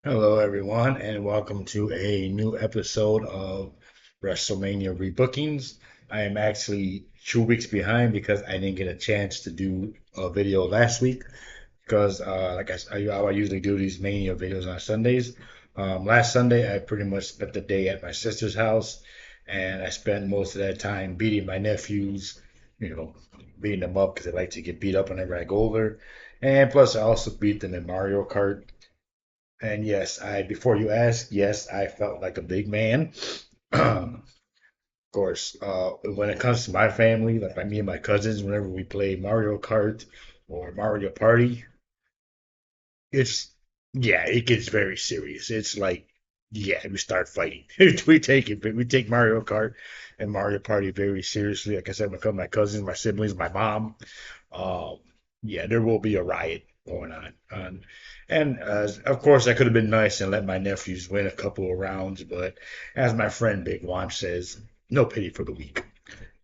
Hello, everyone, and welcome to a new episode of WrestleMania Rebookings. I am actually 2 weeks behind because I didn't get a chance to do a video last week because, I usually do these Mania videos on Sundays. Last Sunday, I pretty much spent the day at my sister's house, and I spent most of that time beating my nephews, you know, beating them up because they like to get beat up whenever I go over. And plus, I also beat them in Mario Kart. And yes, before you ask, yes, I felt like a big man. Of course, when it comes to my family, like me and my cousins, whenever we play Mario Kart or Mario Party, it's yeah, it gets very serious. It's like yeah, we start fighting. We take Mario Kart and Mario Party very seriously. Like I said, my cousins, my siblings, my mom. Um, yeah, there will be a riot going on. And of course, I could have been nice and let my nephews win a couple of rounds, but as my friend Big Juan says, no pity for the weak.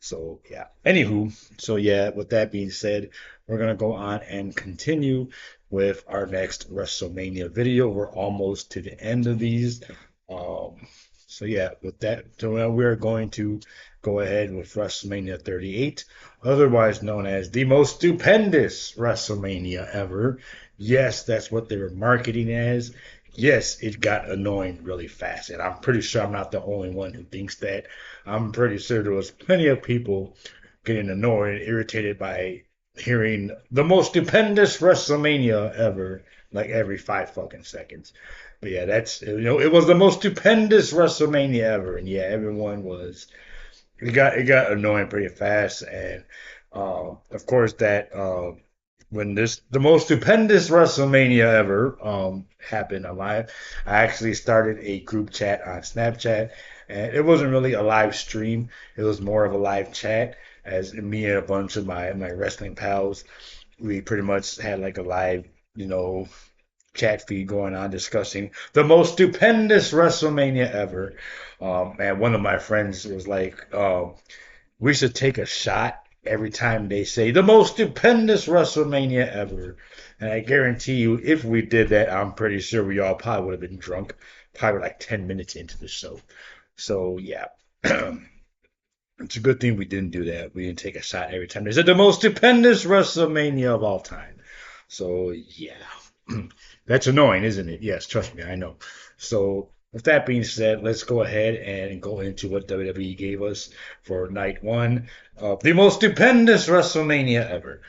So yeah. Anywho, so yeah, with that being said, we're gonna go on and continue with our next WrestleMania video. We're almost to the end of these. Um, so yeah, with that, so now we're going to go ahead with WrestleMania 38, otherwise known as the most stupendous WrestleMania ever. Yes, that's what they were marketing as. Yes, it got annoying really fast, and I'm pretty sure I'm not the only one who thinks that. I'm pretty sure there was plenty of people getting annoyed and irritated by hearing the most stupendous WrestleMania ever, like every 5 fucking seconds. But yeah, it was the most stupendous WrestleMania ever, and yeah, everyone was it got annoying pretty fast, and of course that when this the most stupendous WrestleMania ever happened alive, I actually started a group chat on Snapchat, and it wasn't really a live stream; it was more of a live chat. As me and a bunch of my wrestling pals, we pretty much had like a live, you know, chat feed going on discussing the most stupendous WrestleMania ever. And one of my friends was like, we should take a shot every time they say the most stupendous WrestleMania ever. And I guarantee you, if we did that, I'm pretty sure we all probably would have been drunk, probably like 10 minutes into the show. So, yeah. It's a good thing we didn't do that. We didn't take a shot every time they said the most stupendous WrestleMania of all time. So, yeah. That's annoying, isn't it? Yes, trust me, I know. So, with that being said, let's go ahead and go into what WWE gave us for night one of the most stupendous WrestleMania ever.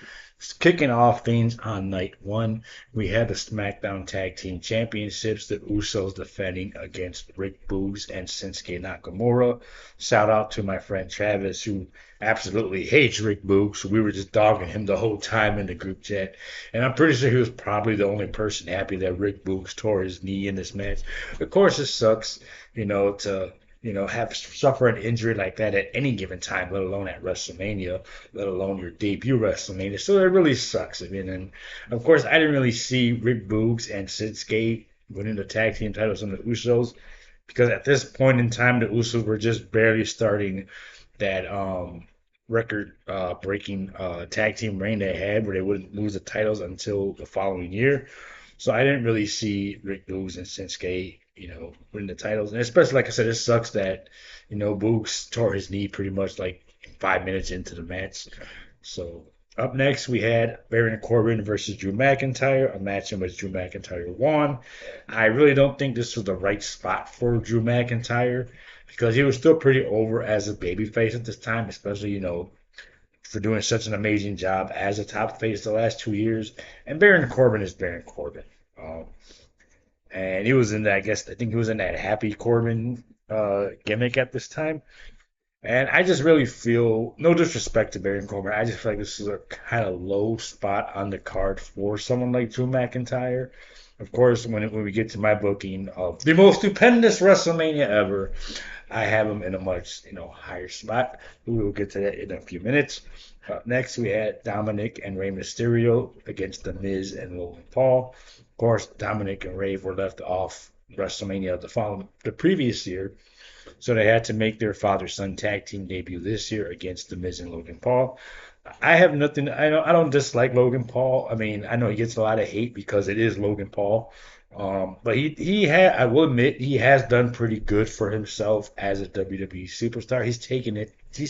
Kicking off things on night one, we had the SmackDown Tag Team Championships, the Usos defending against Rick Boogs and Shinsuke Nakamura. Shout out to my friend Travis, who absolutely hates Rick Boogs. We were just dogging him the whole time in the group chat. And I'm pretty sure he was probably the only person happy that Rick Boogs tore his knee in this match. Of course, it sucks, to have suffer an injury like that at any given time, let alone at WrestleMania, let alone your debut WrestleMania. So it really sucks. I mean, and of course, I didn't really see Rick Boogs and Shinsuke winning the tag team titles on the Usos because at this point in time, the Usos were just barely starting that record breaking tag team reign they had where they wouldn't lose the titles until the following year. So I didn't really see Rick Boogs and Shinsuke, winning the titles. And especially, like I said, it sucks that, Boogs tore his knee pretty much like 5 minutes into the match. So up next, we had Baron Corbin versus Drew McIntyre, a match in which Drew McIntyre won. I really don't think this was the right spot for Drew McIntyre because he was still pretty over as a babyface at this time, especially, for doing such an amazing job as a top face the last 2 years. And Baron Corbin is Baron Corbin. Um, and he was in that, I think he was in that Happy Corbin gimmick at this time. And I just really feel, no disrespect to Baron Corbin, I just feel like this is a kind of low spot on the card for someone like Drew McIntyre. Of course, when we get to my booking of the most stupendous WrestleMania ever, I have him in a much higher spot. We will get to that in a few minutes. Next, we had Dominic and Rey Mysterio against The Miz and Logan Paul. Of course, Dominic and Rey were left off WrestleMania the previous year, so they had to make their father-son tag team debut this year against The Miz and Logan Paul. I have nothing. I don't dislike Logan Paul. I mean, I know he gets a lot of hate because it is Logan Paul. But he had I will admit he has done pretty good for himself as a WWE superstar. He's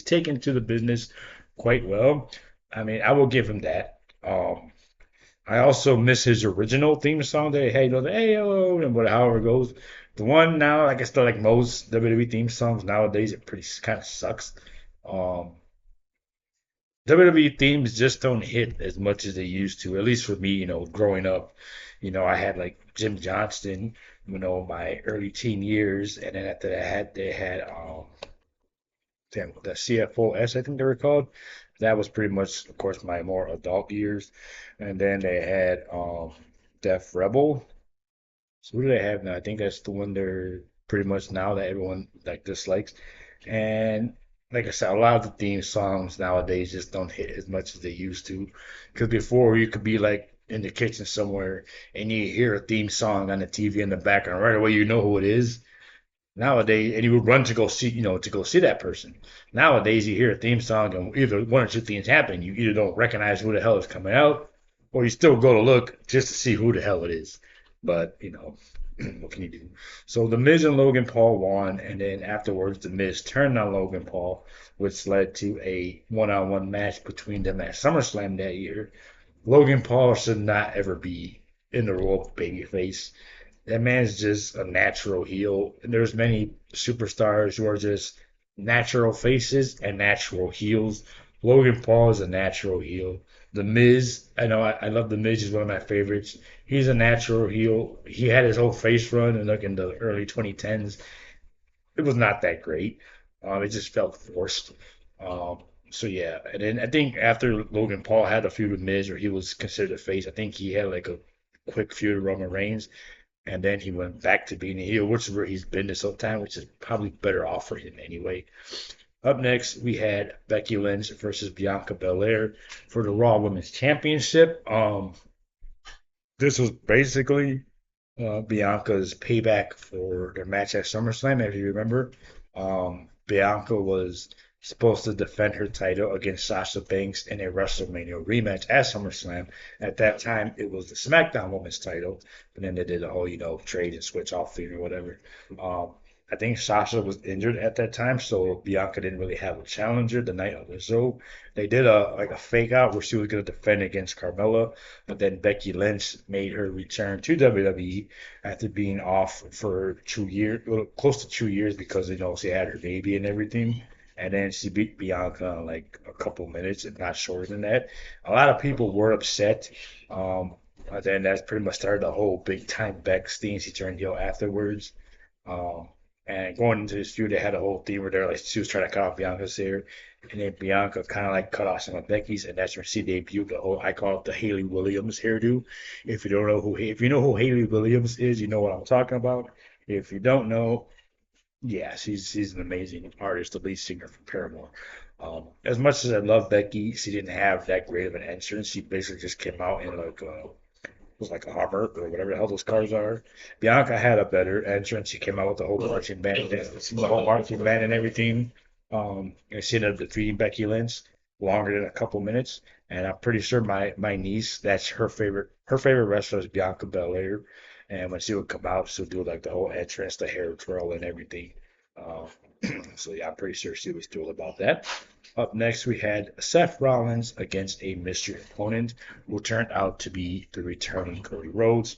taken to the business quite well. I mean, I will give him that. I also miss his original theme song that he had, the hey hello and what however it goes. The one now, I guess, like most WWE theme songs nowadays, it pretty kind of sucks. Um, WWE themes just don't hit as much as they used to, at least for me, growing up. I had like Jim Johnston, my early teen years, and then after that they had the CFOS, I think they were called. That was pretty much, of course, my more adult years. And then they had Def Rebel. So who do they have now? I think that's the one they're pretty much now that everyone like dislikes. And like I said, a lot of the theme songs nowadays just don't hit as much as they used to. Because before you could be like in the kitchen somewhere and you hear a theme song on the TV in the background, right away you know who it is. Nowadays, and you would run to go see, to go see that person. Nowadays, you hear a theme song, and either one or two things happen. You either don't recognize who the hell is coming out, or you still go to look just to see who the hell it is. But what can you do? So the Miz and Logan Paul won, and then afterwards, the Miz turned on Logan Paul, which led to a one-on-one match between them at SummerSlam that year. Logan Paul should not ever be in the role of babyface. That man's just a natural heel. And there's many superstars who are just natural faces and natural heels. Logan Paul is a natural heel. The Miz, I know I love the Miz. He's one of my favorites. He's a natural heel. He had his whole face run and like in the early 2010s. It was not that great. It just felt forced. Um, so yeah, and then I think after Logan Paul had a feud with Miz, or he was considered a face, I think he had like a quick feud with Roman Reigns, and then he went back to being a heel, which is where he's been this whole time, which is probably better off for him anyway. Up next, we had Becky Lynch versus Bianca Belair for the Raw Women's Championship. This was basically Bianca's payback for their match at SummerSlam, if you remember. Bianca was supposed to defend her title against Sasha Banks in a WrestleMania rematch at SummerSlam. At that time, it was the SmackDown Women's title, but then they did a whole, trade and switch off thing or whatever. Um, I think Sasha was injured at that time, so Bianca didn't really have a challenger the night of the show. They did a fake out where she was going to defend against Carmella, but then Becky Lynch made her return to WWE after being off for 2 years, well, close to 2 years because she had her baby and everything. And then she beat Bianca in like a couple minutes, if not shorter than that. A lot of people were upset. And then that's pretty much started the whole big time Bex thing. She turned heel afterwards. Um, and going into this feud, they had a whole theme where they're like she was trying to cut off Bianca's hair, and then Bianca kind of like cut off some of Becky's, and that's when she debuted the whole I call it the Haley Williams hairdo. If you know who Haley Williams is, you know what I'm talking about. If you don't know, yeah, she's an amazing artist, the lead singer for Paramore. As much as I love Becky, she didn't have that great of an entrance. She basically just came out in like was like a Hummer or whatever the hell those cars are. Bianca had a better entrance. She came out with the whole marching band, the whole marching band and everything. And she ended up defeating Becky Lynch longer than a couple minutes. And I'm pretty sure my niece, that's her favorite wrestler is Bianca Belair. And when she would come out, she'll do like the whole entrance, the hair twirl and everything. Uh, so yeah, I'm pretty sure she was thrilled about that. Up next, we had Seth Rollins against a mystery opponent who turned out to be the returning Cody Rhodes.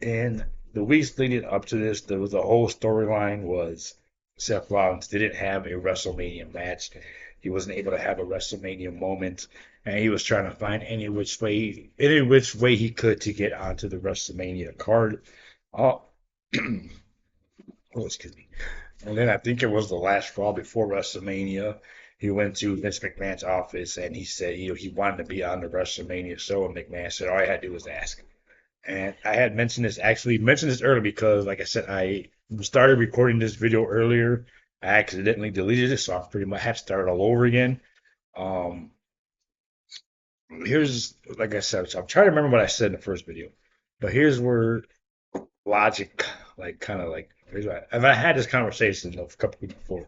And the weeks leading up to this, there was the whole storyline was Seth Rollins didn't have a WrestleMania match. He wasn't able to have a WrestleMania moment, and he was trying to find any which way he could to get onto the WrestleMania card. Oh, oh excuse me. And then I think it was the last Raw before WrestleMania. He went to Vince McMahon's office and he said he wanted to be on the WrestleMania show. And McMahon said all I had to do was ask. And I had mentioned this earlier because, like I said, I started recording this video earlier. I accidentally deleted it, so I pretty much have to start all over again. Um, here's, like I said, so I'm trying to remember what I said in the first video, but here's where logic, like, kind of like, I had this conversation a couple weeks before.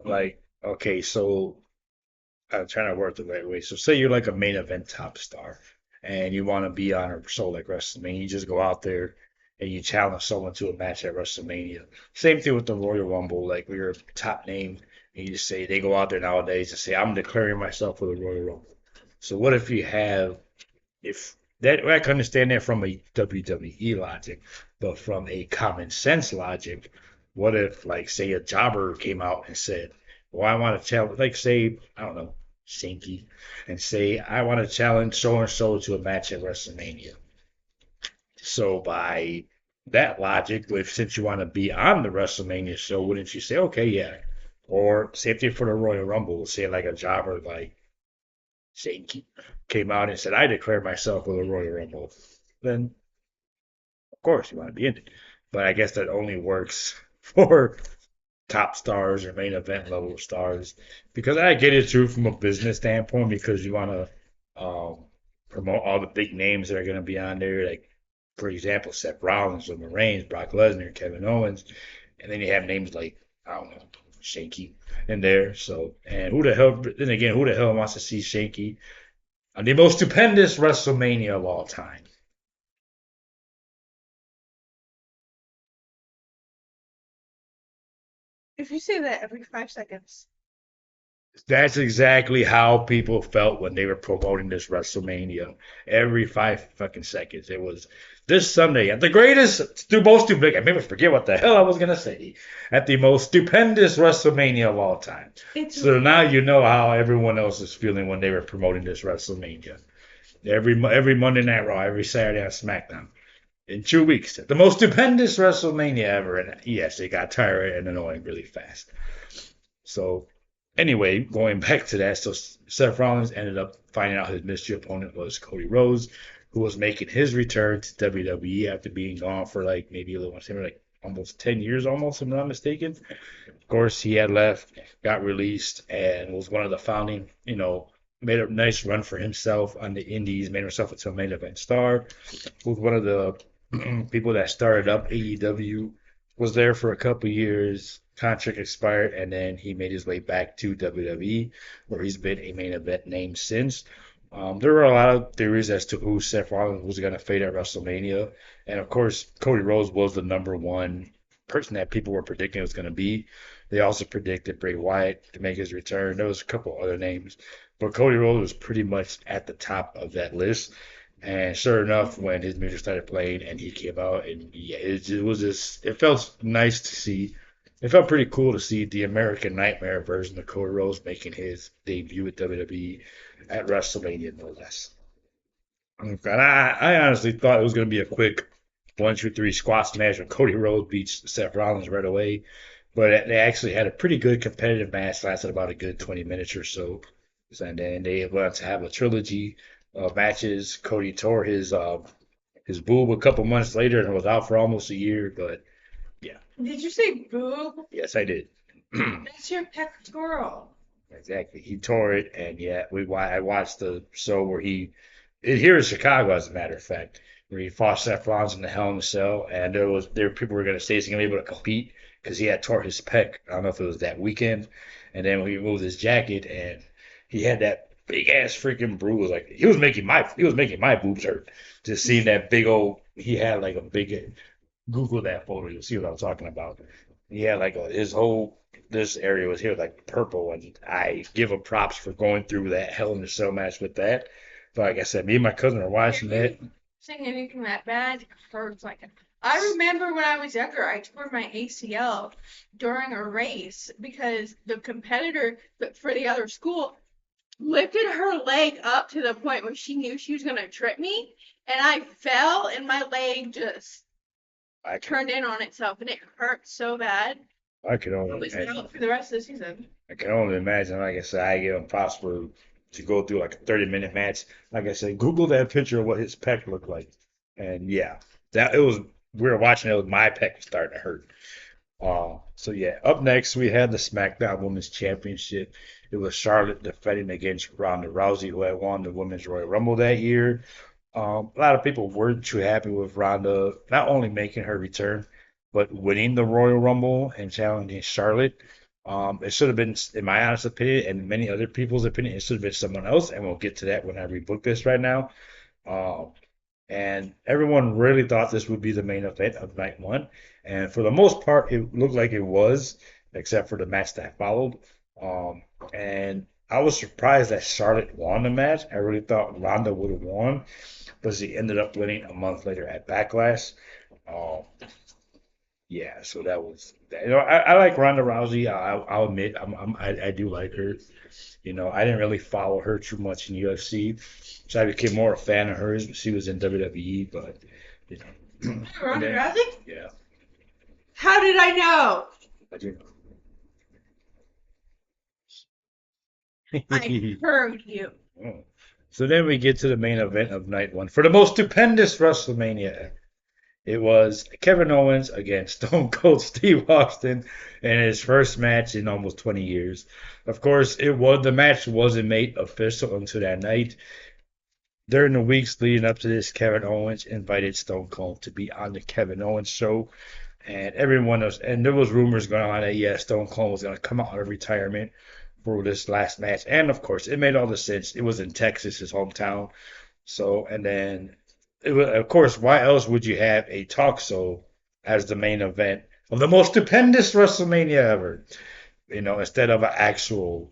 Like, okay, so I'm trying to work the right way. So say you're like a main event top star and you want to be on a show like WrestleMania, you just go out there and you challenge someone to a match at WrestleMania. Same thing with the Royal Rumble, like we're a top name and you just say they go out there nowadays and say, I'm declaring myself for the Royal Rumble. So what if you have if that I can understand that from a WWE logic, but from a common sense logic, what if like say a jobber came out and said, "Well, I want to challenge," like say I don't know, Shanky, and say I want to challenge so and so to a match at WrestleMania. So by that logic, if since you want to be on the WrestleMania show, wouldn't you say, okay, yeah? Or same thing for the Royal Rumble, say like a jobber like Shanky came out and said, I declare myself for the Royal Rumble, then of course you want to be in it. But I guess that only works for top stars or main event level stars because I get it too from a business standpoint because you want to promote all the big names that are going to be on there. Like, for example, Seth Rollins, Roman Reigns, Brock Lesnar, Kevin Owens. And then you have names like, I don't know, Shanky in there. So, and who the hell, then again, who the hell wants to see Shanky on the most stupendous WrestleMania of all time? If you say that every 5 seconds. That's exactly how people felt when they were promoting this WrestleMania. Every 5 fucking seconds, it was this Sunday at the greatest, most stupid. I made me forget what the hell I was gonna say. At the most stupendous WrestleMania of all time. It's So now you know how everyone else is feeling when they were promoting this WrestleMania. Every Monday Night Raw, every Saturday on SmackDown. In 2 weeks, the most stupendous WrestleMania ever. And yes, it got tired and annoying really fast. So anyway, going back to that, so Seth Rollins ended up finding out his mystery opponent was Cody Rhodes, who was making his return to WWE after being gone for like maybe a little, like almost 10 years, almost, if I'm not mistaken. Of course, he had left, got released, and was one of the founding, made a nice run for himself on the Indies, made himself into a main event star. Was one of the people that started up AEW, was there for a couple years. Contract expired, and then he made his way back to WWE, where he's been a main event name since. There were a lot of theories as to who Seth Rollins was going to fade at WrestleMania, and of course, Cody Rhodes was the number one person that people were predicting it was going to be. They also predicted Bray Wyatt to make his return. There was a couple other names, but Cody Rhodes was pretty much at the top of that list. And sure enough, when his music started playing and he came out, and yeah, it was just, it felt nice to see. It felt pretty cool to see the American Nightmare version of Cody Rhodes making his debut at WWE at WrestleMania, no less. And I honestly thought it was going to be a quick 1, 2, 3 squash match when Cody Rhodes beats Seth Rollins right away. But they actually had a pretty good competitive match, lasted about a good 20 minutes or so. And then they went to have a trilogy of matches. Cody tore his boob a couple months later and was out for almost a year. But yeah, Did you say boob? yes, I did. That's your pectoral. Exactly. He tore it, and yeah, I watched the show where here in Chicago, as a matter of fact, where he fought Seth Rollins in the Hell in a Cell, and there were people were gonna say he's gonna be able to compete because he had tore his pec. I don't know if it was that weekend, and then when he removed his jacket, and he had that big ass freaking bruise. Like he was making my boobs hurt. Just seeing that big old, he had like a big. Google that photo, you'll see what I'm talking about. He had like his whole this area was here like purple, and I give him props for going through that Hell in a Cell match with that. But like I said, me and my cousin are watching that. Saying anything that bad hurts like it. I remember when I was younger, I tore my ACL during a race because the competitor for the other school lifted her leg up to the point where she knew she was going to trip me, and I fell, and my leg just I can turned in on itself, and it hurt so bad. I can I only was imagine. out for the rest of the season. I can only imagine. Like I said, I give him props for to go through like a 30-minute match. Like I said, Google that picture of what his pec looked like, and yeah, that it was. We were watching it with my pec was starting to hurt. So yeah, up next we had the SmackDown Women's Championship. It was Charlotte defending against Ronda Rousey, who had won the Women's Royal Rumble that year. A lot of people weren't too happy with Ronda not only making her return, but winning the Royal Rumble and challenging Charlotte. It should have been, in my honest opinion, and many other people's opinion, it should have been someone else, and we'll get to that when I rebook this right now. Um, and everyone really thought this would be the main event of night one, and for the most part, it looked like it was, except for the match that followed. Um, and I was surprised that Charlotte won the match. I really thought Ronda would have won, but she ended up winning a month later at Backlash. Um, yeah, so that was that. I like Ronda Rousey. I'll admit, I do like her. I didn't really follow her too much in UFC, so I became more a fan of hers when she was in WWE. But you and Ronda then Rousey? yeah, How did I know? I do I know. heard you. Oh. So then we get to the main event of night one for the most stupendous WrestleMania ever. It was Kevin Owens against Stone Cold Steve Austin in his first match in almost 20 years. Of course, the match wasn't made official until that night. During the weeks leading up to this, Kevin Owens invited Stone Cold to be on the Kevin Owens show, and there was rumors going on that Stone Cold was going to come out of retirement for this last match, and of course, it made all the sense. It was in Texas, his hometown, so, and then, of course, why else would you have a talk show as the main event of the most stupendous WrestleMania ever? Instead of an actual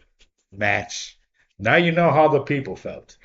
match. Now you know how the people felt.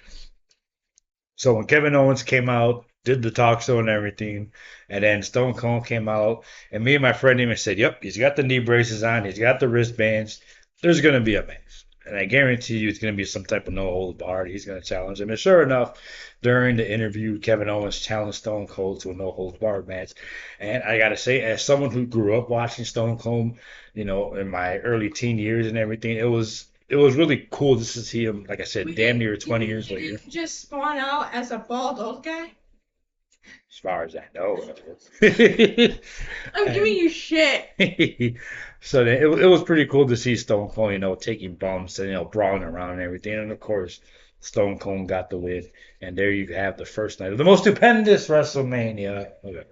So when Kevin Owens came out, did the talk show and everything, and then Stone Cold came out, and me and my friend even said, "Yep, he's got the knee braces on, he's got the wristbands. There's gonna be a match, and I guarantee you, it's gonna be some type of no holds barred. He's gonna challenge him." And sure enough, during the interview, Kevin Owens challenged Stone Cold to a no holds barred match, and I gotta say, as someone who grew up watching Stone Cold, in my early teen years and everything, it was really cool just to see him, like I said, damn near 20 years later. Just spawn out as a bald old guy? As far as I know. I'm giving and you shit. so then it was pretty cool to see Stone Cold, taking bumps and brawling around and everything. And of course, Stone Cold got the win. And there you have the first night of the most stupendous WrestleMania ever.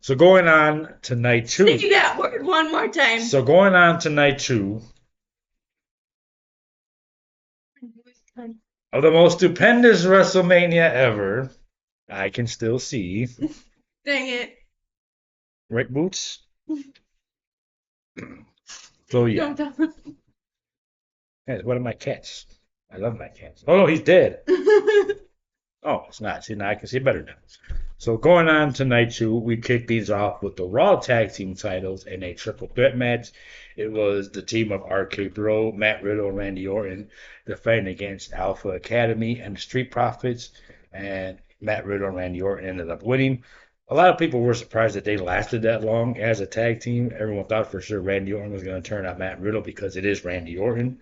So going on to night two. Say that word one more time. So going on to night two of the most stupendous WrestleMania ever. I can still see. Dang it. Right, Boots? So yeah. Don't tell me. Hey, one of my cats. I love my cats. Oh no, he's dead. Oh, it's not. See, now I can see better now. So going on to night two, we kick these off with the Raw Tag Team titles in a triple threat match. It was the team of RK Bro, Matt Riddle, and Randy Orton defending against Alpha Academy and the Street Profits. And Matt Riddle and Randy Orton ended up winning. A lot of people were surprised that they lasted that long as a tag team. Everyone thought for sure Randy Orton was going to turn out Matt Riddle because it is Randy Orton.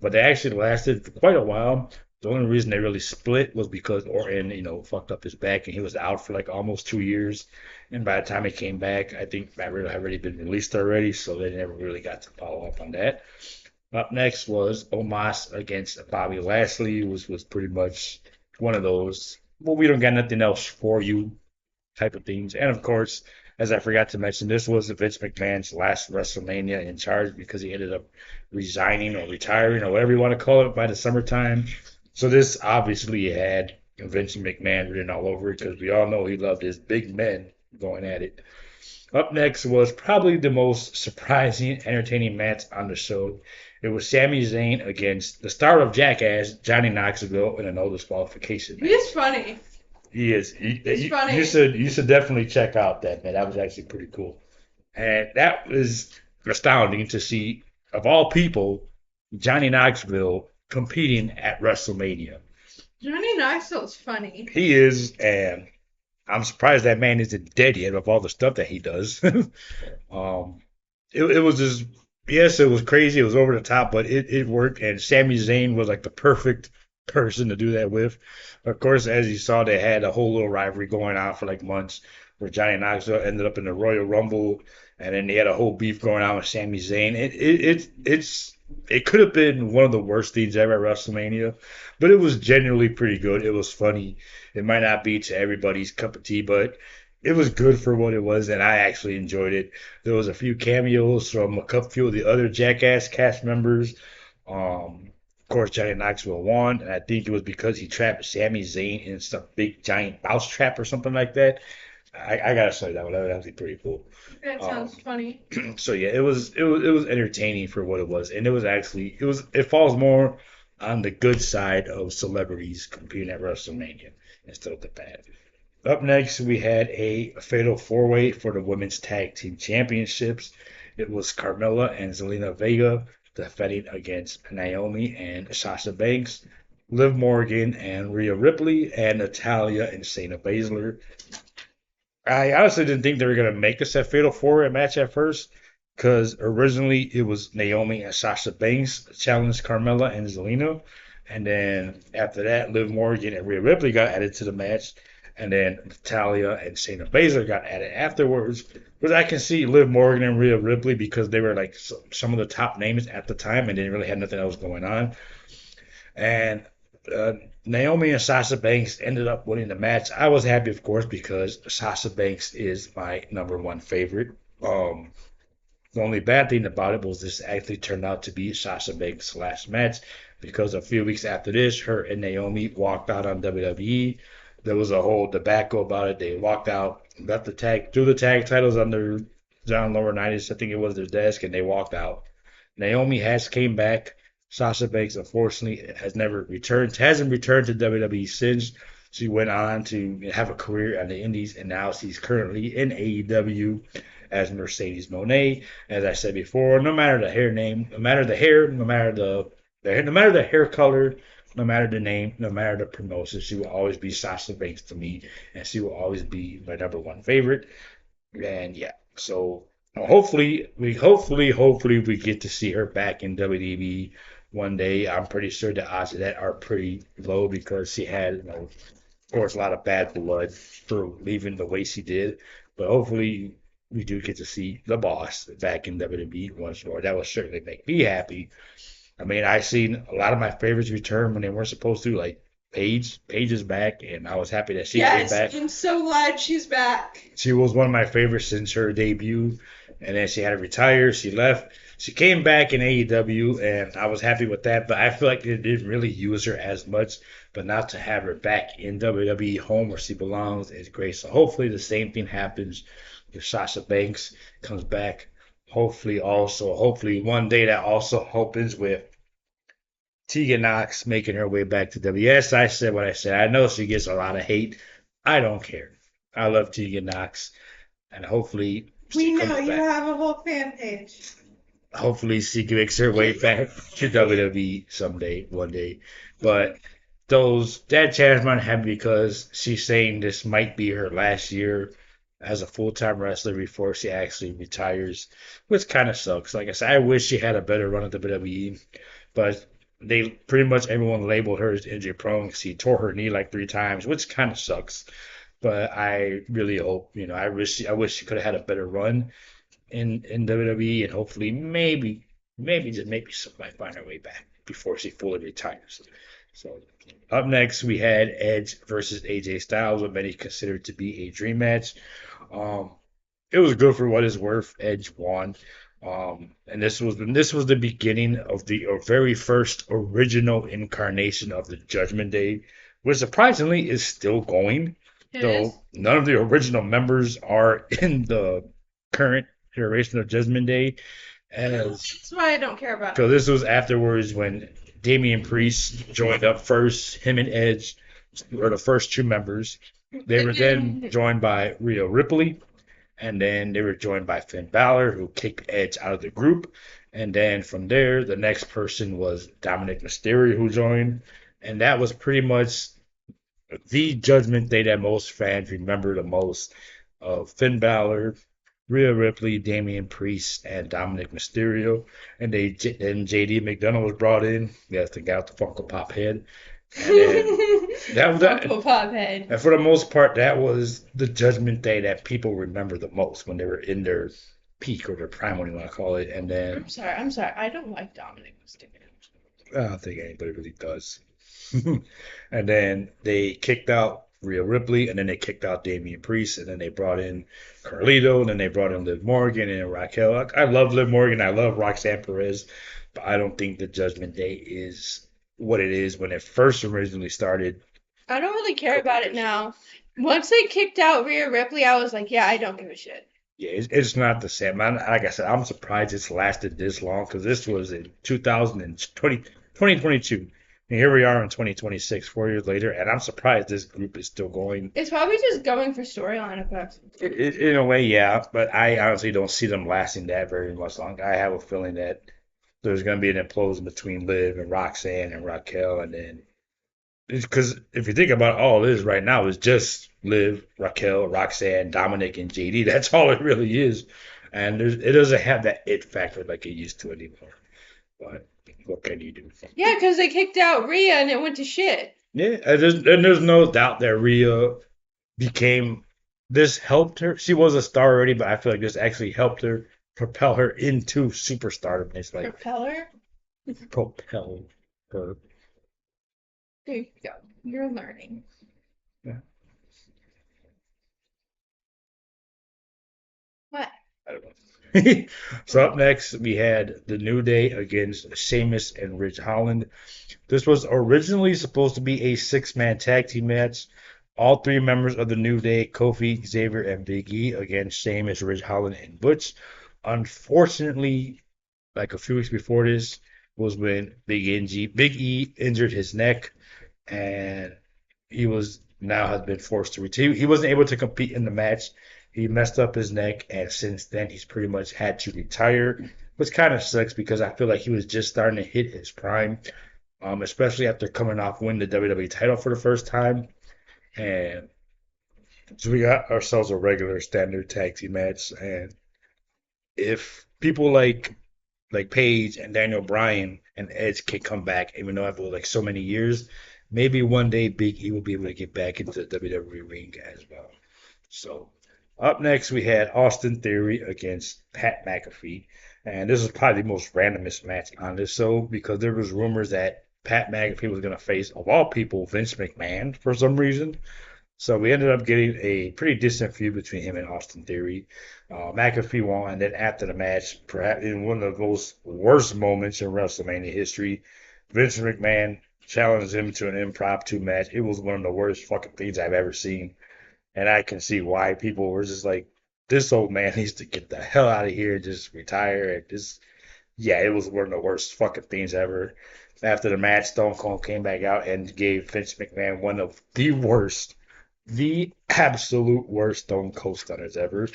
But they actually lasted for quite a while. The only reason they really split was because Orton, fucked up his back and he was out for like almost 2 years. And by the time he came back, I think Matt Riddle had already been released already, so they never really got to follow up on that. Up next was Omos against Bobby Lashley, which was pretty much one of those, well, we don't got nothing else for you type of things. And of course, as I forgot to mention, this was Vince McMahon's last WrestleMania in charge because he ended up resigning or retiring or whatever you want to call it by the summertime. So this obviously had Vince McMahon written all over it because we all know he loved his big men going at it. Up next was probably the most surprising, entertaining match on the show. It was Sami Zayn against the star of Jackass, Johnny Knoxville, in a no disqualification match. He's funny. He is. He's funny. You should definitely check out that, man. That was actually pretty cool. And that was astounding to see, of all people, Johnny Knoxville competing at WrestleMania. Johnny Knoxville's funny. He is, and I'm surprised that man isn't dead yet of all the stuff that he does. um, it was just, yes, it was crazy. It was over the top, but it worked. And Sami Zayn was like the perfect person to do that with. Of course, as you saw, they had a whole little rivalry going on for like months where Johnny Knoxville ended up in the Royal Rumble, and then they had a whole beef going on with Sami Zayn. It could have been one of the worst things ever at WrestleMania, but it was genuinely pretty good. It was funny. It might not be to everybody's cup of tea, but it was good for what it was, and I actually enjoyed it. There was a few cameos from a couple few of the other Jackass cast members. Of course, Johnny Knoxville won, and I think it was because he trapped Sami Zayn in some big giant mouse trap or something like that. I gotta say that one. That was actually pretty cool. That Um, sounds funny. so yeah, it was entertaining for what it was, and it falls more on the good side of celebrities competing at WrestleMania instead of the bad. Up next, we had a fatal four-way for the women's tag team championships. It was Carmella and Zelina Vega defending against Naomi and Sasha Banks, Liv Morgan and Rhea Ripley, and Natalia and Shayna Baszler. I honestly didn't think they were going to make this a fatal four-way match at first, because originally it was Naomi and Sasha Banks challenged Carmella and Zelina, and then after that, Liv Morgan and Rhea Ripley got added to the match, and then Natalia and Shayna Baszler got added afterwards. But I can see Liv Morgan and Rhea Ripley because they were like some of the top names at the time and didn't really have nothing else going on. And uh, Naomi and Sasha Banks ended up winning the match. I was happy, of course, because Sasha Banks is my number one favorite. The only bad thing about it was this actually turned out to be Sasha Banks' last match because a few weeks after this, her and Naomi walked out on WWE. There was a whole debacle about it. They walked out, left the tag, threw the tag titles under John Laurinaitis, I think it was their desk, and they walked out. Naomi has came back. Sasha Banks, unfortunately, hasn't returned to WWE since. She went on to have a career on the Indies, and now she's currently in AEW as Mercedes Monet. As I said before, no matter the hair name, no matter the hair, no matter the hair color, no matter the name, no matter the promotion, she will always be Sasha Banks to me, and she will always be my number one favorite. And yeah, so hopefully we get to see her back in WWE one day. I'm pretty sure the odds of that are pretty low because she had, of course, a lot of bad blood for leaving the way she did. But hopefully we do get to see the boss back in WWE once more. That will certainly make me happy. I mean, I've seen a lot of my favorites return when they weren't supposed to, like Paige is back, and I was happy that she came Yes, back. I'm so glad she's back. She was one of my favorites since her debut, and then she had to retire. She left. She came back in AEW, and I was happy with that. But I feel like they didn't really use her as much. But now to have her back in WWE, home where she belongs, is great. So hopefully the same thing happens if Sasha Banks comes back. Hopefully one day that also happens with Tegan Knox making her way back to WWE. Yes, I said what I said. I know she gets a lot of hate. I don't care. I love Tegan Knox, and hopefully We she know comes you back. have a whole fan page. Hopefully she makes her way back to WWE someday, one day. But that chance might happen because she's saying this might be her last year as a full-time wrestler before she actually retires, which kind of sucks. Like I said, I wish she had a better run at the WWE, but they pretty much everyone labeled her as injury prone because she tore her knee like three times, which kind of sucks. But I really hope, I wish she could have had a better run in WWE, and hopefully maybe she might find her way back before she fully retires. So up next we had Edge versus AJ Styles, what many consider to be a dream match. Um, it was good for what it's worth. Edge won. And this was the beginning of the very first original incarnation of the Judgment Day, which surprisingly is still going, It is? though none of the original members are in the current iteration of Judgment Day. As That's why I don't care about so it. this was afterwards when Damian Priest joined up first. Him and Edge were the first two members. They were then joined by Rhea Ripley, and then they were joined by Finn Balor, who kicked Edge out of the group. And then from there, the next person was Dominic Mysterio, who joined. And that was pretty much the Judgment Day that most fans remember the most of Finn Balor, Rhea Ripley, Damian Priest, and Dominic Mysterio. And JD McDonough was brought in. Yes, the guy with the Funko Pop head. And then that was that. Funko Pop head. And for the most part, that was the Judgment Day that people remember the most when they were in their peak or their prime, what you want to call it. And then I'm sorry. I don't like Dominic Mysterio. I don't think anybody really does. And then they kicked out Rhea Ripley, and then they kicked out Damian Priest, and then they brought in Carlito, and then they brought in Liv Morgan and Raquel. I love Liv Morgan, I love Roxanne Perez, but I don't think the Judgment Day is what it is when it first originally started I don't really a care couple about it years ago. now. Once they kicked out Rhea Ripley, I was like, yeah, I don't give a shit. Yeah, it's not the same. Like I said, I'm surprised it's lasted this long because this was in 2020, 2022. And here we are in 2026, 4 years later, and I'm surprised this group is still going. It's probably just going for storyline effects. In a way, yeah, but I honestly don't see them lasting that very much long. I have a feeling that there's going to be an implosion between Liv and Roxanne and Raquel, and then because if you think about all it is right now, it's just Liv, Raquel, Roxanne, Dominic, and JD. That's all it really is, and it doesn't have that it factor like it used to anymore. But what can you do? Yeah, because they kicked out Rhea and it went to shit. Yeah, and there's no doubt that Rhea became this helped her. She was a star already, but I feel like this actually helped her propel her into superstardom. It's like Propeller? propel her. There you go. You're learning. Yeah, What? I don't know. So up next we had the New Day against Sheamus and Ridge Holland. This was originally supposed to be a six-man tag team match. All three members of the New Day, Kofi, Xavier, and Big E, against Sheamus, Ridge Holland, and Butch. Unfortunately, like a few weeks before this, was when Big E injured his neck, and he was now has been forced to retire. He wasn't able to compete in the match. He messed up his neck, and since then he's pretty much had to retire, which kind of sucks because I feel like he was just starting to hit his prime, especially after coming off winning the WWE title for the first time. And so we got ourselves a regular standard tag team match. And if people like Paige and Daniel Bryan and Edge can come back, even though after like so many years, maybe one day Big E will be able to get back into the WWE ring as well. So up next we had Austin Theory against Pat McAfee, and this is probably the most randomest match on this show because there was rumors that Pat McAfee was going to face, of all people, Vince McMahon for some reason. So we ended up getting a pretty decent feud between him and Austin Theory. McAfee won, and then after the match, perhaps in one of the most worst moments in WrestleMania history, Vince McMahon challenged him to an impromptu match. It was one of the worst fucking things I've ever seen, and I can see why people were just like, "This old man needs to get the hell out of here, just retire." And just yeah, it was one of the worst fucking things ever. After the match, Stone Cold came back out and gave Vince McMahon one of the absolute worst Stone Cold Stunners ever.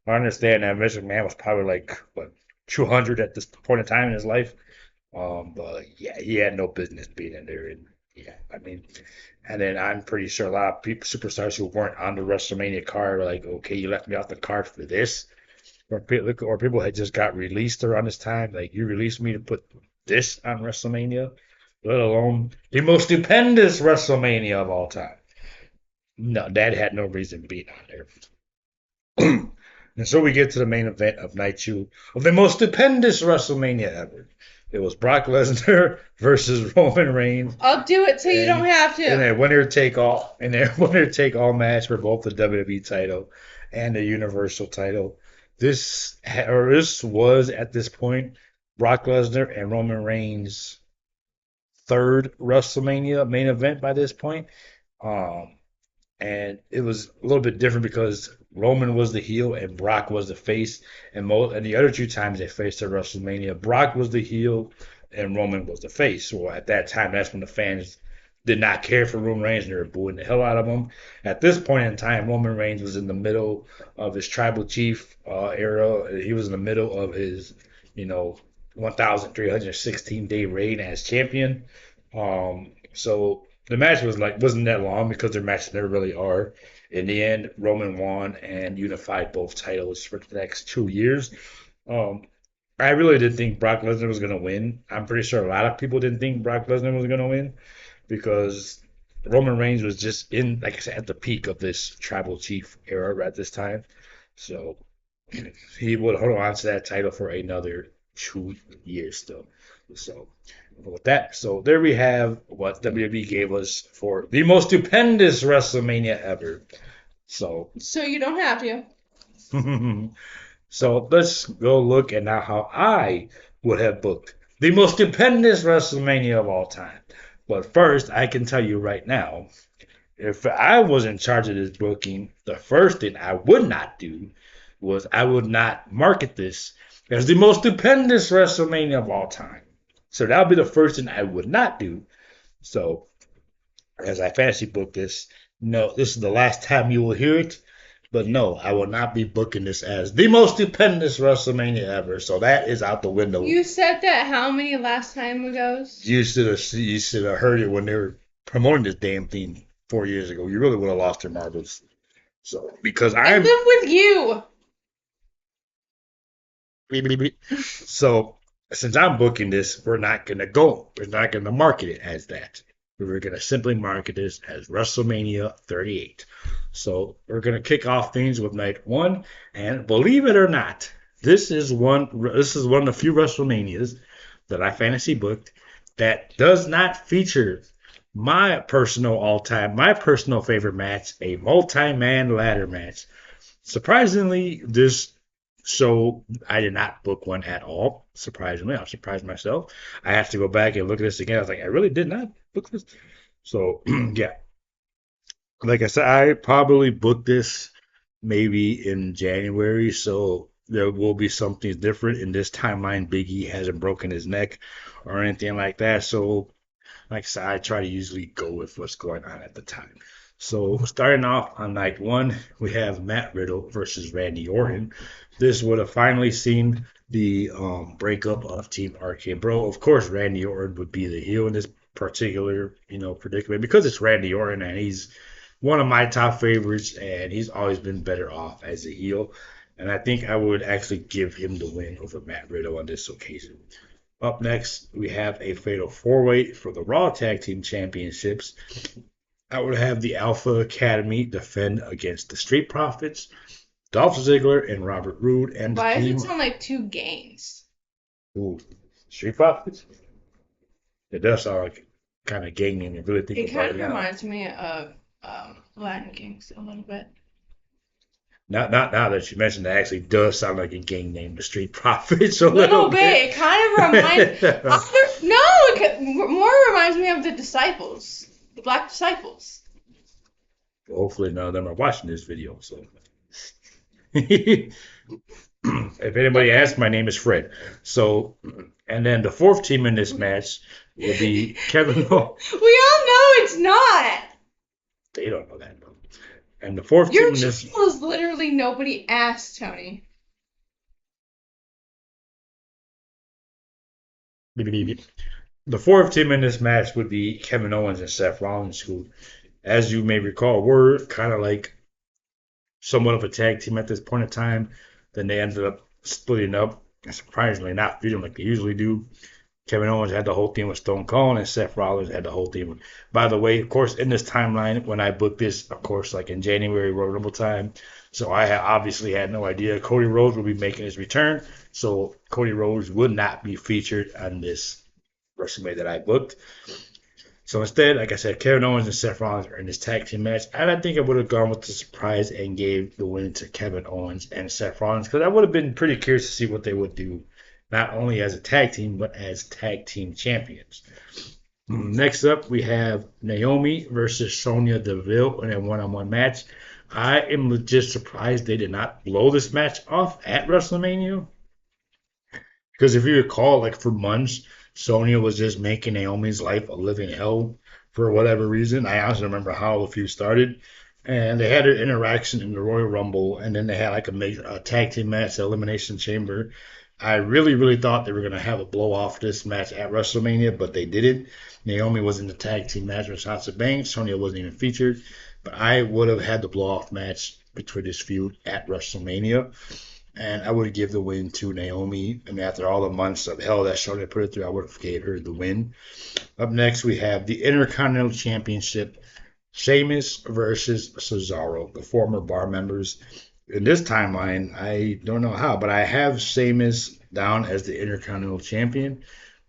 I understand that Vince McMahon was probably like what 200 at this point in time in his life. But yeah, he had no business being in there. And yeah, I mean, and then I'm pretty sure a lot of people, superstars who weren't on the WrestleMania card were like, okay, you left me off the card for this, or people had just got released around this time. Like you released me to put this on WrestleMania, let alone the most stupendous WrestleMania of all time. No, that had no reason being on there. And so we get to the main event of night two of the most stupendous WrestleMania ever. It was Brock Lesnar versus Roman Reigns, I'll do it so you don't and have in to. a winner take all match for both the WWE title and the Universal title. This was at this point Brock Lesnar and Roman Reigns' third WrestleMania main event by this point. Um, and it was a little bit different because Roman was the heel and Brock was the face, and the other two times they faced at WrestleMania, Brock was the heel and Roman was the face. So at that time, that's when the fans did not care for Roman Reigns and they were booing the hell out of him. At this point in time, Roman Reigns was in the middle of his tribal chief era. He was in the middle of his, you know, 1,316-day reign as champion. So the match wasn't that long because their matches never really are. In the end, Roman won and unified both titles for the next 2 years. Um, I really did think Brock Lesnar was going to win. I'm pretty sure a lot of people didn't think Brock Lesnar was going to win because Roman Reigns was just in, like I said, at the peak of this tribal chief era at this time. So he would hold on to that title for another 2 years still. So with that, so there we have what WWE gave us for the most stupendous WrestleMania ever. So So you don't have to. so let's go look at now how I would have booked the most stupendous WrestleMania of all time. But first, I can tell you right now, if I was in charge of this booking, the first thing I would not do was I would not market this as the most stupendous WrestleMania of all time. So that would be the first thing I would not do. So as I fantasy book this, no, this is the last time you will hear it. But no, I will not be booking this as the most stupendous WrestleMania ever. So that is out the window. You said that how many last time ago's? You should have heard it when they were promoting this damn thing 4 years ago. You really would have lost your marbles. So because I live with you. So since I'm booking this, we're not gonna market it as that. We're gonna simply market this as WrestleMania 38. So we're gonna kick off things with night one, and believe it or not, this is one of the few WrestleManias that I fantasy booked that does not feature my personal favorite match, a multi-man ladder match. Surprisingly, this show I did not book one at all. Surprisingly, I was surprised myself. I have to go back and look at this again. I was like, I really did not book this. So yeah, like I said, I probably booked this maybe in January. So there will be something different in this timeline. Biggie hasn't broken his neck or anything like that. So like I said, I try to usually go with what's going on at the time. So starting off on night one, we have Matt Riddle versus Randy Orton. This would have finally seen the breakup of Team RK Bro. Of course, Randy Orton would be the heel in this particular, predicament because it's Randy Orton and he's one of my top favorites and he's always been better off as a heel. And I think I would actually give him the win over Matt Riddle on this occasion. Up next, we have a fatal four-way for the Raw Tag Team Championships. I would have the Alpha Academy defend against the Street Profits, Dolph Ziggler and Robert Roode, and Why does it sound like two gangs? Ooh, Street Profits? It does sound like kind of gang name. You really think It about kind it of now. reminds me of Latin Kings a little bit. Not now that you mentioned it, actually does sound like a gang name, the Street Profits. A Little bit. It kind of reminds. More reminds me of the Disciples, the Black Disciples. Hopefully none of them are watching this video. So, if anybody asks, my name is Fred. So, and then the fourth team in this match will be Kevin. We all know it's not. They don't know that. And the fourth Your team in this. channel is literally nobody asked, Tony. The fourth team in this match would be Kevin Owens and Seth Rollins, who, as you may recall, were kind of like somewhat of a tag team at this point in time. Then they ended up splitting up, and surprisingly not feuding like they usually do. Kevin Owens had the whole team with Stone Cold, and Seth Rollins had the whole team. By the way, of course, in this timeline, when I booked this, of course, like in January, Royal Rumble time, so I obviously had no idea Cody Rhodes would be making his return. So Cody Rhodes would not be featured on this WrestleMania that I booked. So instead, like I said, Kevin Owens and Seth Rollins are in this tag team match. And I think I would have gone with the surprise and gave the win to Kevin Owens and Seth Rollins because I would have been pretty curious to see what they would do, not only as a tag team, but as tag team champions. Next up, we have Naomi versus Sonya Deville in a one-on-one match. I am legit surprised they did not blow this match off at WrestleMania. Because if you recall, like for months, Sonya was just making Naomi's life a living hell for whatever reason. I honestly remember how the feud started. And they had an interaction in the Royal Rumble, and then they had like a tag team match, Elimination Chamber. I really, really thought they were going to have a blow off this match at WrestleMania, but they didn't. Naomi was in the tag team match with Sasha Banks. Sonya wasn't even featured. But I would have had the blow off match between this feud at WrestleMania. And I would give the win to Naomi. And after all the months of hell that Charlotte put her through, I would have gave her the win. Up next, we have the Intercontinental Championship. Sheamus versus Cesaro, the former bar members. in this timeline, I don't know how, but I have Sheamus down as the Intercontinental Champion.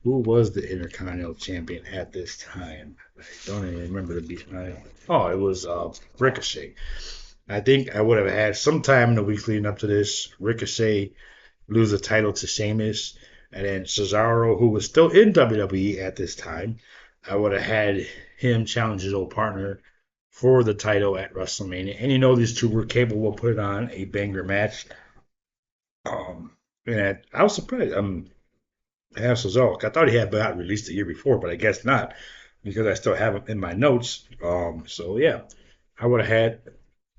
Who was the Intercontinental Champion at this time? I don't even remember the beat. Oh, it was Ricochet. I think I would have had some time in the weeks leading up to this. Ricochet lose the title to Sheamus, and then Cesaro, who was still in WWE at this time, I would have had him challenge his old partner for the title at WrestleMania. And you know these two were capable of putting on a banger match. Um, and I was surprised. I have Cesaro. I thought he had got released the year before, but I guess not because I still have him in my notes. So yeah, I would have had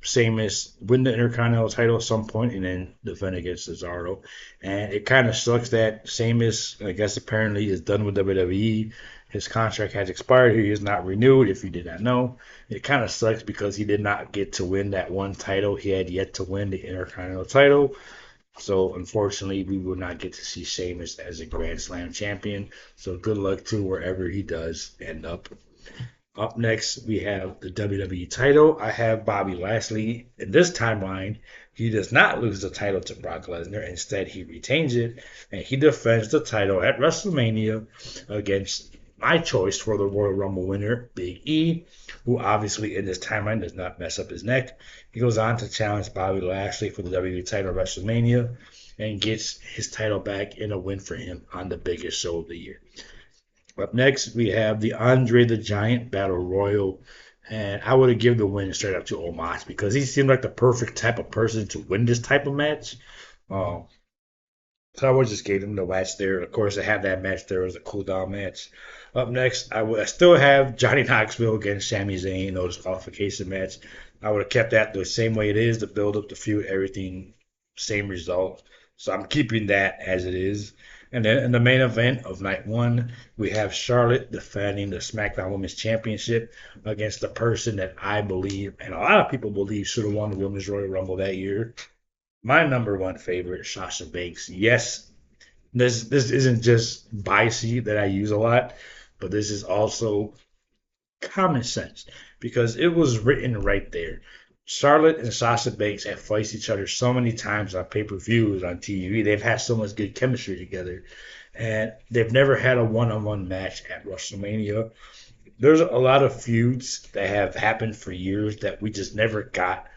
Sheamus win the Intercontinental title at some point and then defend against Cesaro. And it kind of sucks that Sheamus, I guess, apparently is done with WWE. His contract has expired. He is not renewed, if you did not know. It kind of sucks because he did not get to win that one title. He had yet to win the Intercontinental title. So, unfortunately, we will not get to see Sheamus as a Grand Slam champion. So, good luck to wherever he does end up. Up next, we have the WWE title. I have Bobby Lashley. In this timeline, he does not lose the title to Brock Lesnar. Instead, he retains it and he defends the title at WrestleMania against my choice for the Royal Rumble winner, Big E, who obviously in this timeline does not mess up his neck. He goes on to challenge Bobby Lashley for the WWE title at WrestleMania and gets his title back in a win for him on the biggest show of the year. Up next, we have the Andre the Giant Battle Royal. And I would have given the win straight up to Omos because he seemed like the perfect type of person to win this type of match. Um, so I would just gave him the match there. Of course, I had that match there as a cool down match. Up next, I still have Johnny Knoxville against Sami Zayn, no disqualification match. I would have kept that the same way it is, the build up, the feud, everything, same result. So I'm keeping that as it is. And then in the main event of night one, we have Charlotte defending the SmackDown Women's Championship against the person that I believe, and a lot of people believe, should have won the Women's Royal Rumble that year. My number one favorite, Sasha Banks. Yes, this isn't just biasy that I use a lot, but this is also common sense because it was written right there. Charlotte and Sasha Banks have faced each other so many times on pay per views, on TV. They've had so much good chemistry together, and they've never had a one on one match at WrestleMania. There's a lot of feuds that have happened for years that we just never got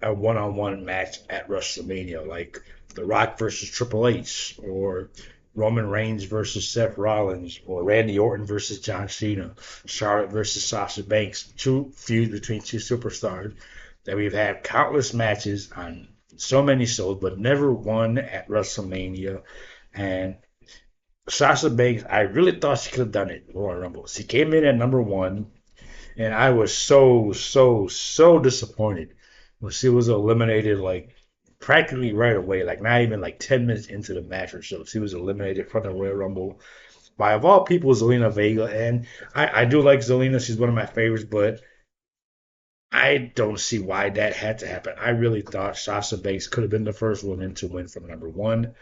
a one on one match at WrestleMania, like The Rock versus Triple H, or Roman Reigns versus Seth Rollins, or Randy Orton versus John Cena, Charlotte versus Sasha Banks. Two feuds between two superstars that we've had countless matches on so many shows, but never one at WrestleMania. And Sasha Banks, I really thought she could have done it in Royal Rumble. She came in at number one, and I was so disappointed when she was eliminated like practically right away, like not even like 10 minutes into the match or so. She was eliminated from the Royal Rumble by, of all people, Zelina Vega. And I do like Zelina. She's one of my favorites, but I don't see why that had to happen. I really thought Sasha Banks could have been the first woman to win from number one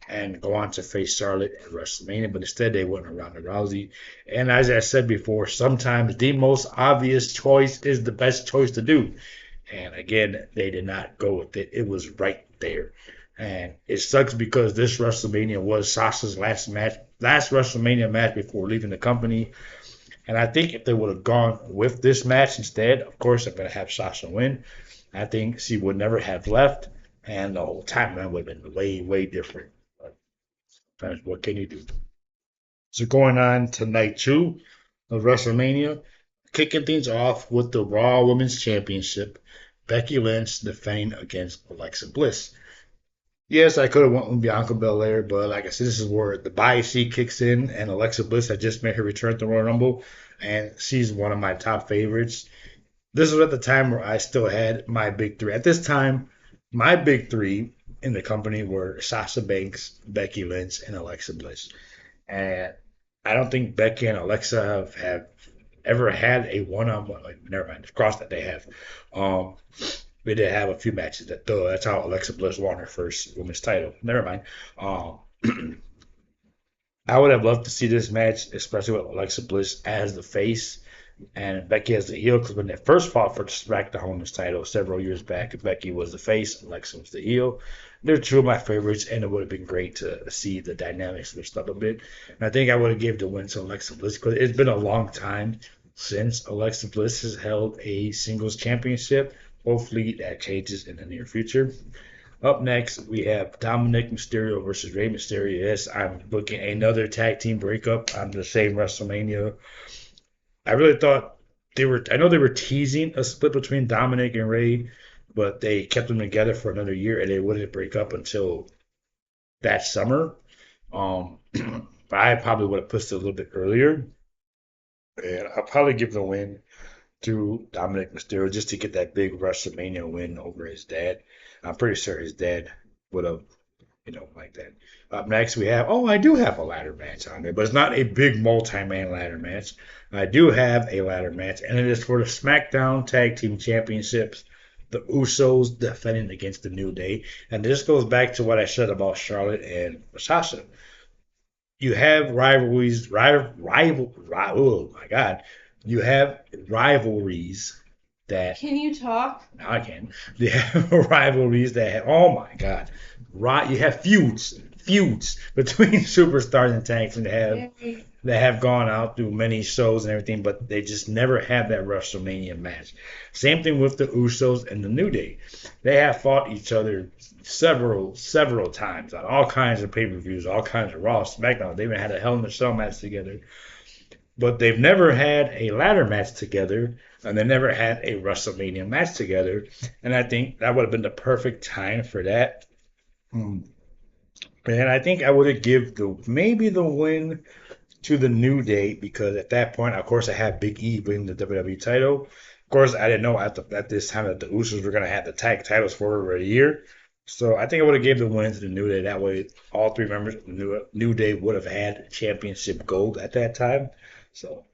and go on to face Charlotte at WrestleMania, but instead they went around Ronda Rousey. And as I said before, sometimes the most obvious choice is the best choice to do. And again, they did not go with it. It was right there. And it sucks because this WrestleMania was Sasha's last WrestleMania match before leaving the company. And I think if they would have gone with this match instead, of course, I'm going to have Sasha win. I think she would never have left, and the whole timeline would have been way different. But what can you do? So going on to night two of WrestleMania, kicking things off with the Raw Women's Championship, Becky Lynch defending against Alexa Bliss. Yes, I could have went with Bianca Belair, but like I said, this is where the bias kicks in, and Alexa Bliss had just made her return to Royal Rumble, and she's one of my top favorites. This was at the time where I still had my big three. At this time, my big three in the company were Sasha Banks, Becky Lynch, and Alexa Bliss. And I don't think Becky and Alexa have ever had a one-on-one. Like, never mind, cross that they have. Um, we did have a few matches that's how Alexa Bliss won her first women's title. Never mind. Um, I would have loved to see this match, especially with Alexa Bliss as the face. and Becky as the heel because when they first fought for the SmackDown Women's title several years back, Becky was the face, Alexa was the heel. They're two of my favorites, and it would have been great to see the dynamics switched up a bit. And I think I would have given the win to Alexa Bliss because it's been a long time since Alexa Bliss has held a singles championship. Hopefully that changes in the near future. Up next, we have Dominic Mysterio versus Rey Mysterio. Yes, I'm booking another tag team breakup on the same WrestleMania. I really thought I know they were teasing a split between Dominic and Rey, but they kept them together for another year and they wouldn't break up until that summer. Um, but I probably would have pushed it a little bit earlier. And I'll probably give the win to Dominic Mysterio just to get that big WrestleMania win over his dad. I'm pretty sure his dad would have, like that. Up next, we have, I do have a ladder match on there, but it's not a big multi-man ladder match. I do have a ladder match, and it is for the SmackDown Tag Team Championships. The Usos defending against the New Day. And this goes back to what I said about Charlotte and Sasha. You have oh my God. You have rivalries that Can you talk? now I can. They have rivalries that have, oh my God, right? You have feuds between superstars and tanks, and that have gone out through many shows and everything, but they just never have that WrestleMania match. Same thing with the Usos and the New Day. They have fought each other several times on all kinds of pay-per-views, all kinds of Raw, SmackDown. They even had a Hell in a Cell match together, but they've never had a ladder match together, and they never had a WrestleMania match together. And I think that would have been the perfect time for that. Hmm. And I think I would have give maybe the win to the New Day because at that point, of course, I had Big E winning the WWE title. Of course, I didn't know at this time that the Usos were going to have the tag titles for over a year. So I think I would have gave the win to the New Day. That way, all three members of the New Day would have had championship gold at that time. So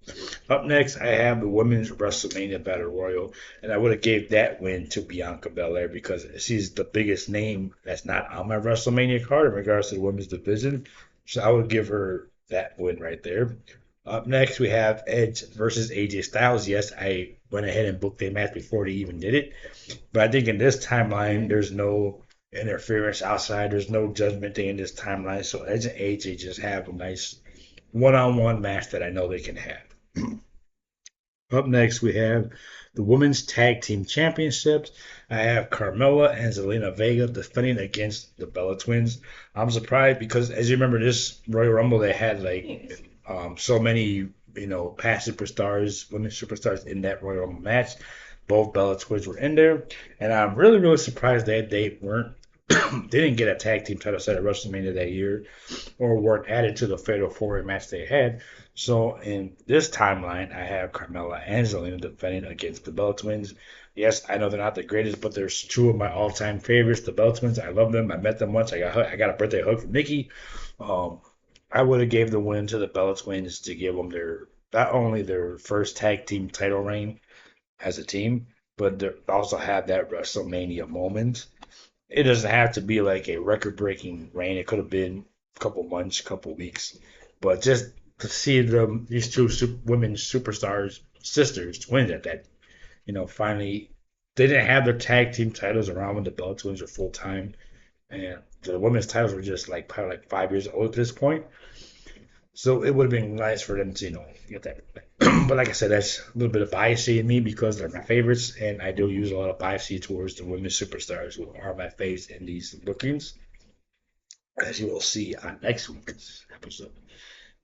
up next, I have the Women's WrestleMania Battle Royal, and I would have gave that win to Bianca Belair because she's the biggest name that's not on my WrestleMania card in regards to the women's division. So I would give her that win right there. Up next, we have Edge versus AJ Styles. Yes, I went ahead and booked a match before they even did it, but I think in this timeline, there's no interference outside. There's no judgment day in this timeline. So Edge and AJ just have a nice one-on-one match that I know they can have. Up next, we have the Women's Tag Team Championships. I have Carmella and Zelina Vega defending against the Bella Twins. I'm surprised because, as you remember, this Royal Rumble, they had so many, past superstars, women superstars in that Royal Rumble match. Both Bella Twins were in there, and I'm really, really surprised that they weren't. They didn't get a tag team title set at WrestleMania that year, or weren't added to the Fatal 4-Way match they had. So in this timeline, I have Carmella and Zelina defending against the Bella Twins. Yes, I know they're not the greatest, but they're two of my all-time favorites. The Bella Twins, I love them. I met them once. I got a birthday hug from Nikki. Um, I would have gave the win to the Bella Twins to give them their not only their first tag team title reign as a team, but they also have that WrestleMania moment. It doesn't have to be like a record-breaking reign. It could have been a couple months, couple weeks, but just to see these two women superstars, sisters, twins at that, finally they didn't have their tag team titles around when the Bella Twins were full time, and the women's titles were just like probably like 5 years old at this point. So it would have been nice for them to, get that. But like I said, that's a little bit of bias in me because they're my favorites, and I do use a lot of bias towards the women superstars who are my faves in these bookings, as you will see on next week's episode.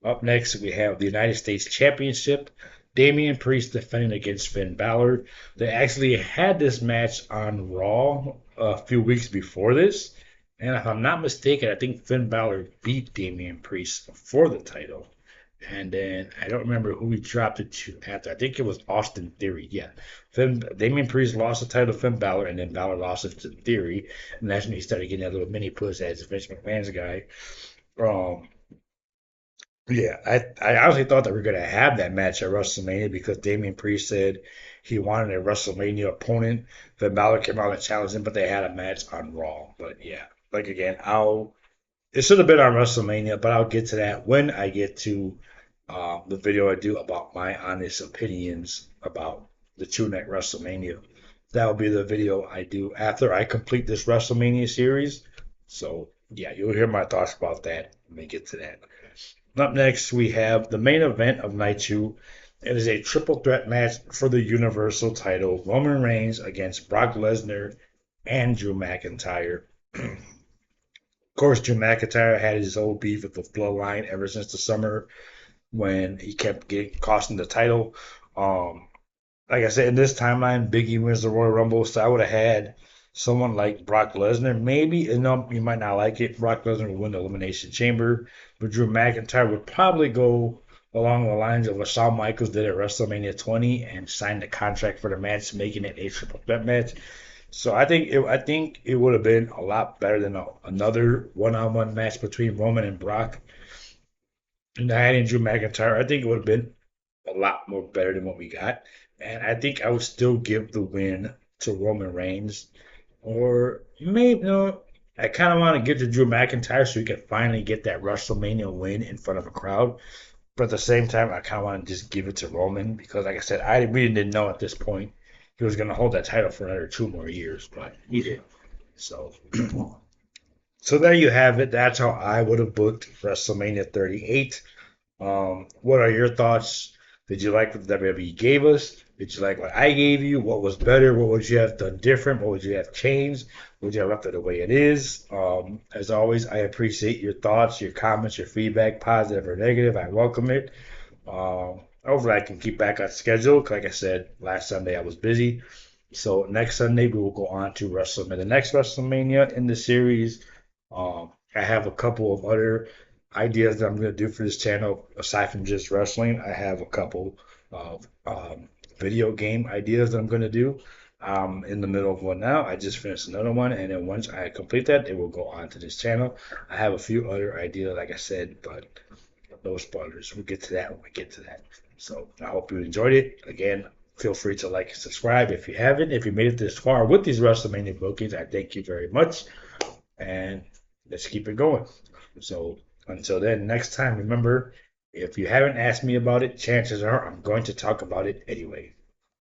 Up next, we have the United States Championship. Damian Priest defending against Finn Balor. They actually had this match on Raw a few weeks before this. And if I'm not mistaken, I think Finn Balor beat Damian Priest for the title. And then I don't remember who he dropped it to after. I think it was Austin Theory. Yeah. Damian Priest lost the title to Finn Balor, and then Balor lost it to Theory. And that's when he started getting that little mini push as Vince McMahon's guy. Um, yeah, I honestly thought that we were going to have that match at WrestleMania because Damian Priest said he wanted a WrestleMania opponent. Finn Balor came out and challenged him, but they had a match on Raw. But yeah, like again, it should have been on WrestleMania, but I'll get to that when I get to the video I do about my honest opinions about the True Night WrestleMania. That will be the video I do after I complete this WrestleMania series. So yeah, you'll hear my thoughts about that when we get to that. Up next, we have the main event of night two. It is a triple threat match for the Universal title. Roman Reigns against Brock Lesnar and Drew McIntyre. Of course, Drew McIntyre had his old beef with the bloodline ever since the summer when he kept getting costing the title. Um, like I said, in this timeline, Biggie wins the Royal Rumble, so I would have had someone like Brock Lesnar. Maybe, you know, you might not like it. Brock Lesnar would win the Elimination Chamber, but Drew McIntyre would probably go along the lines of what Shawn Michaels did at WrestleMania 20 and signed the contract for the match, making it a triple threat match. So I think it would have been a lot better than another one-on-one match between Roman and Brock. And I had Drew McIntyre. I think it would have been a lot more better than what we got. And I think I would still give the win to Roman Reigns. Or maybe, no, I kind of want to give to Drew McIntyre so he can finally get that WrestleMania win in front of a crowd. But at the same time, I kind of want to just give it to Roman because, like I said, I really didn't know at this point he was going to hold that title for another 2 more years, but he did. So, so there you have it. That's how I would have booked WrestleMania 38. What are your thoughts? Did you like what the WWE gave us? Did you like what I gave you? What was better? What would you have done different? What would you have changed? Would you have left it the way it is? As always, I appreciate your thoughts, your comments, your feedback, positive or negative. I welcome it. Hopefully, I can keep back on schedule. Like I said, last Sunday I was busy. So next Sunday we will go on to WrestleMania, the next WrestleMania in the series. I have a couple of other ideas that I'm going to do for this channel aside from just wrestling. I have a couple of video game ideas that I'm going to do. In the middle of one now. I just finished another one, and then once I complete that, it will go on to this channel. I have a few other ideas, like I said, but no spoilers. We'll get to that when we get to that. So I hope you enjoyed it. Again, feel free to like and subscribe if you haven't. If you made it this far with these WrestleMania bookings, I thank you very much. And let's keep it going. So until then, next time, remember, if you haven't asked me about it, chances are I'm going to talk about it anyway.